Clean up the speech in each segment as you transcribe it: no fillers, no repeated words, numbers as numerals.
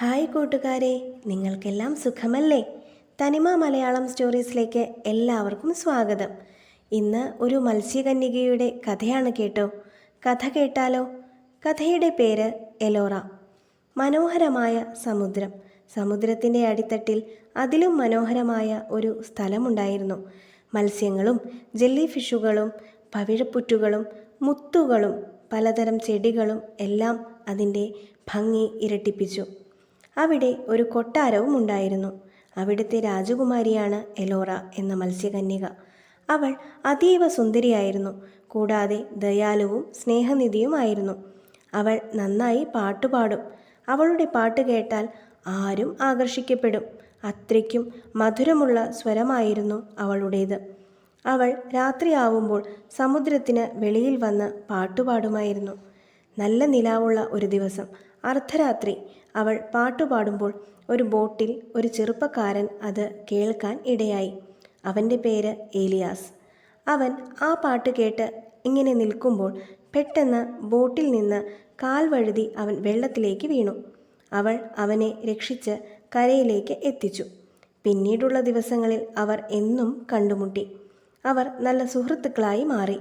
Hi കൂട്ടുകാരെ, നിങ്ങൾക്കെല്ലാം സുഖമല്ലേ? തനിമ മലയാളം സ്റ്റോറീസിലേക്ക് എല്ലാവർക്കും സ്വാഗതം. ഇന്ന് ഒരു മത്സ്യകന്യകയുടെ കഥയാണ് കേട്ടോ. കഥ കേട്ടാലോ? കഥയുടെ പേര് എലോറ. മനോഹരമായ സമുദ്രം. സമുദ്രത്തിൻ്റെ അടിത്തട്ടിൽ അതിലും മനോഹരമായ ഒരു സ്ഥലമുണ്ടായിരുന്നു. മത്സ്യങ്ങളും ജെല്ലി ഫിഷുകളും പവിഴപ്പുറ്റുകളും മുത്തുകളും പലതരം ചെടികളും എല്ലാം അതിൻ്റെ ഭംഗി ഇരട്ടിപ്പിച്ചു. അവിടെ ഒരു കൊട്ടാരവും ഉണ്ടായിരുന്നു. അവിടുത്തെ രാജകുമാരിയാണ് എലോറ എന്ന മത്സ്യകന്യക. അവൾ അതീവ സുന്ദരിയായിരുന്നു, കൂടാതെ ദയാലുവും സ്നേഹനിധിയുമായിരുന്നു. അവൾ നന്നായി പാട്ടുപാടും. അവളുടെ പാട്ട് കേട്ടാൽ ആരും ആകർഷിക്കപ്പെടും. അത്രയ്ക്കും മധുരമുള്ള സ്വരമായിരുന്നു അവളുടേത്. അവൾ രാത്രിയാവുമ്പോൾ സമുദ്രത്തിന് വെളിയിൽ വന്ന് പാട്ടുപാടുമായിരുന്നു. നല്ല നിലാവുള്ള ഒരു ദിവസം അർദ്ധരാത്രി അവൾ പാട്ടുപാടുമ്പോൾ ഒരു ബോട്ടിൽ ഒരു ചെറുപ്പക്കാരൻ അത് കേൾക്കാൻ ഇടയായി. അവൻ്റെ പേര് ഏലിയാസ്. അവൻ ആ പാട്ട് കേട്ട് ഇങ്ങനെ നിൽക്കുമ്പോൾ പെട്ടെന്ന് ബോട്ടിൽ നിന്ന് കാൽ വഴുതി അവൻ വെള്ളത്തിലേക്ക് വീണു. അവൾ അവനെ രക്ഷിച്ച് കരയിലേക്ക് എത്തിച്ചു. പിന്നീടുള്ള ദിവസങ്ങളിൽ അവർ എന്നും കണ്ടുമുട്ടി. അവർ നല്ല സുഹൃത്തുക്കളായി മാറി.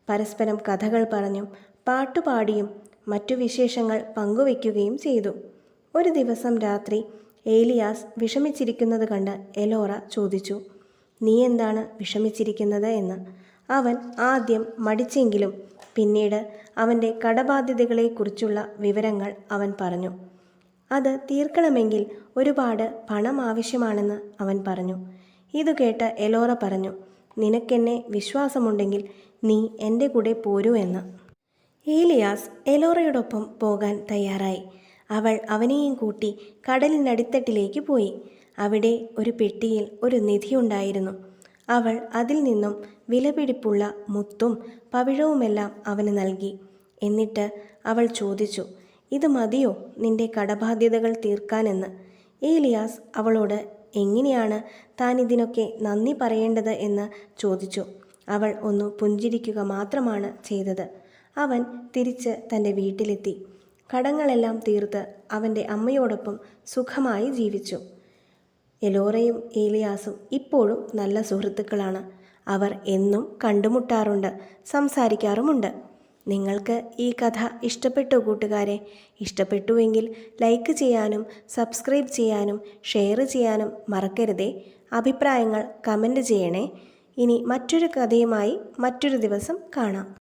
പരസ്പരം കഥകൾ പറഞ്ഞും പാട്ടുപാടിയും മറ്റു വിശേഷങ്ങൾ പങ്കുവയ്ക്കുകയും ചെയ്തു. ഒരു ദിവസം രാത്രി ഏലിയാസ് വിഷമിച്ചിരിക്കുന്നത് കണ്ട് എലോറ ചോദിച്ചു, "നീ എന്താണ് വിഷമിച്ചിരിക്കുന്നത്?" എന്ന്. അവൻ ആദ്യം മടിച്ചെങ്കിലും പിന്നീട് അവൻ്റെ കടബാധ്യതകളെക്കുറിച്ചുള്ള വിവരങ്ങൾ അവൻ പറഞ്ഞു. അത് തീർക്കണമെങ്കിൽ ഒരുപാട് പണം ആവശ്യമാണെന്ന് അവൻ പറഞ്ഞു. ഇത് കേട്ട് എലോറ പറഞ്ഞു, "നിനക്കെന്നെ വിശ്വാസമുണ്ടെങ്കിൽ നീ എൻ്റെ കൂടെ പോരൂ" എന്ന്. ഏലിയാസ് എലോറയോടൊപ്പം പോകാൻ തയ്യാറായി. അവൾ അവനെയും കൂട്ടി കടലിനടിത്തട്ടിലേക്ക് പോയി. അവിടെ ഒരു പെട്ടിയിൽ ഒരു നിധിയുണ്ടായിരുന്നു. അവൾ അതിൽ നിന്നും വിലപിടിപ്പുള്ള മുത്തും പവിഴവുമെല്ലാം അവന് നൽകി. എന്നിട്ട് അവൾ ചോദിച്ചു, "ഇത് മതിയോ നിന്റെ കടബാധ്യതകൾ തീർക്കാനെന്ന്?" ഏലിയാസ് അവളോട് എങ്ങനെയാണ് താൻ ഇതിനൊക്കെ നന്ദി പറയേണ്ടത് എന്ന് ചോദിച്ചു. അവൾ ഒന്ന് പുഞ്ചിരിക്കുക മാത്രമാണ് ചെയ്തത്. അവൻ തിരിച്ച് തൻ്റെ വീട്ടിലെത്തി. കടങ്ങളെല്ലാം തീർത്ത് അവൻ്റെ അമ്മയോടൊപ്പം സുഖമായി ജീവിച്ചു. എലോറയും ഏലിയാസും ഇപ്പോഴും നല്ല സുഹൃത്തുക്കളാണ്. അവർ എന്നും കണ്ടുമുട്ടാറുണ്ട്, സംസാരിക്കാറുമുണ്ട്. നിങ്ങൾക്ക് ഈ കഥ ഇഷ്ടപ്പെട്ടോ കൂട്ടുകാരെ? ഇഷ്ടപ്പെട്ടുവെങ്കിൽ ലൈക്ക് ചെയ്യാനും സബ്സ്ക്രൈബ് ചെയ്യാനും ഷെയർ ചെയ്യാനും മറക്കരുതേ. അഭിപ്രായങ്ങൾ കമൻറ്റ് ചെയ്യണേ. ഇനി മറ്റൊരു കഥയുമായി മറ്റൊരു ദിവസം കാണാം.